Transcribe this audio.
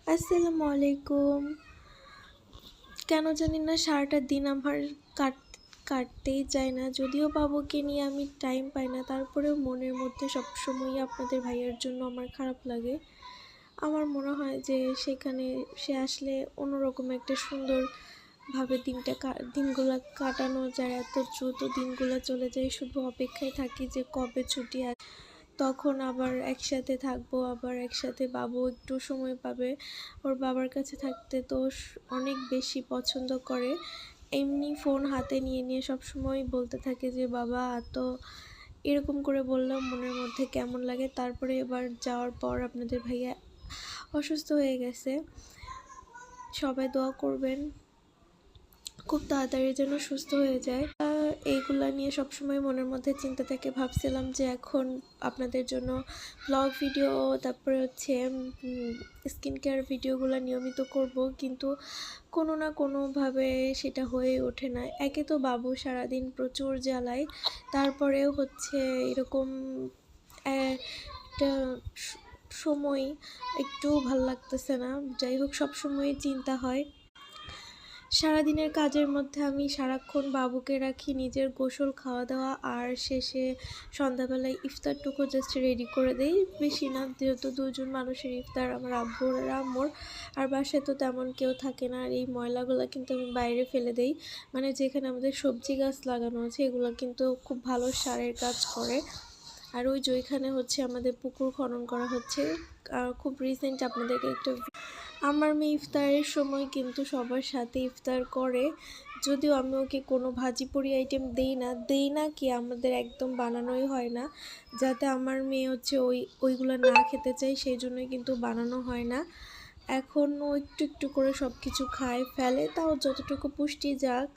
আসসালামু আলাইকুম। কেন জানি না সারাটা দিন আমার কাটতেই চায় না। যদিও বাবুকে নিয়ে আমি টাইম পাই না, তারপরেও মনের মধ্যে সবসময়ই আপনাদের ভাইয়ার জন্য আমার খারাপ লাগে। আমার মনে হয় যে সে আসলে অন্যরকম একটা সুন্দরভাবে দিনগুলো কাটানো যায়। এত দ্রুত দিনগুলো চলে যায়, শুধু অপেক্ষায় থাকি যে কবে ছুটি তখন আবার একসাথে থাকবো, আবার একসাথে বাবু একটু সময় পাবে। ওর বাবার কাছে থাকতে তো অনেক বেশি পছন্দ করে। এমনি ফোন হাতে নিয়ে নিয়ে সবসময় বলতে থাকে যে বাবা তো এরকম করে বললাম মনের মধ্যে কেমন লাগে। তারপরে এবার যাওয়ার পর আপনাদের ভাইয়া অসুস্থ হয়ে গেছে। সবাই দোয়া করবেন খুব তাড়াতাড়ি যেন সুস্থ হয়ে যায়। এইগুলা নিয়ে সবসময় মনের মধ্যে চিন্তা থেকে ভাবছিলাম যে এখন আপনাদের জন্য ব্লগ ভিডিও, তারপরে হচ্ছে স্কিন কেয়ার ভিডিওগুলো নিয়মিত করব, কিন্তু কোনো না কোনোভাবে সেটা হয়ে ওঠে না। একে তো বাবু সারাদিন প্রচুর জ্বালায়, তারপরেও হচ্ছে এরকম একটা সময় একটু ভাল লাগতেছে না। যাই হোক, সবসময় চিন্তা হয়। সারাদিনের কাজের মধ্যে আমি সারাক্ষণ বাবুকে রাখি, নিজের গোসল খাওয়া দাওয়া আর শেষে সন্ধ্যাবেলায় ইফতারটুকু জাস্ট রেডি করে দেই। বেশি না, যেহেতু দুজন মানুষের ইফতার, আমার আব্বুর আর আম্মুর, আর বাসায় তো তেমন কেউ থাকে না। আর এই ময়লাগুলো কিন্তু আমি বাইরে ফেলে দেই, মানে যেখানে আমাদের সবজি গাছ লাগানো আছে এগুলো কিন্তু খুব ভালো সারের কাজ করে। আর ওই যে ওইখানে হচ্ছে আমাদের পুকুর খনন করা হচ্ছে। খুব রিসেন্ট আপনাদেরকে একটা আমার মেয়ে ইফতারের সময় কিন্তু সবার সাথে ইফতার করে। যদিও আমি ওকে কোনো ভাজি পোড়ি আইটেম দেই না কি আমাদের একদম বানানোই হয় না, যাতে আমার মেয়ে হচ্ছে ওইগুলো না খেতে চাই, সেই জন্যই কিন্তু বানানো হয় না। এখন ও একটু একটু করে সব কিছু খায় ফেলে, তাও যতটুকু পুষ্টি যাক।